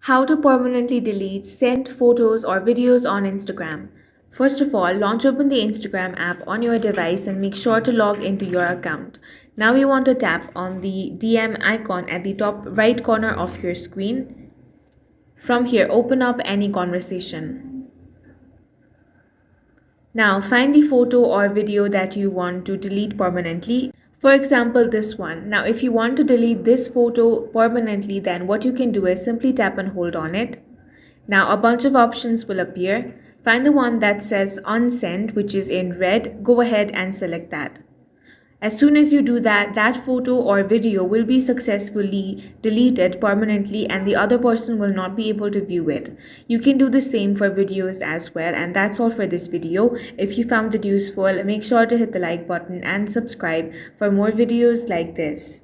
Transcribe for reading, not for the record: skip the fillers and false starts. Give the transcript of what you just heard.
How to permanently delete sent photos or videos on Instagram. First of all, launch open the Instagram app on your device and make sure to log into your account. Now you want to tap on the DM icon at the top right corner of your screen. From here, open up any conversation. Now find the photo or video that you want to delete permanently. For example, this one. Now, if you want to delete this photo permanently, then what you can do is simply tap and hold on it. Now, a bunch of options will appear. Find the one that says unsend, which is in red. Go ahead and select that. As soon as you do that, that photo or video will be successfully deleted permanently and the other person will not be able to view it. You can do the same for videos as well, and that's all for this video. If you found it useful, make sure to hit the like button and subscribe for more videos like this.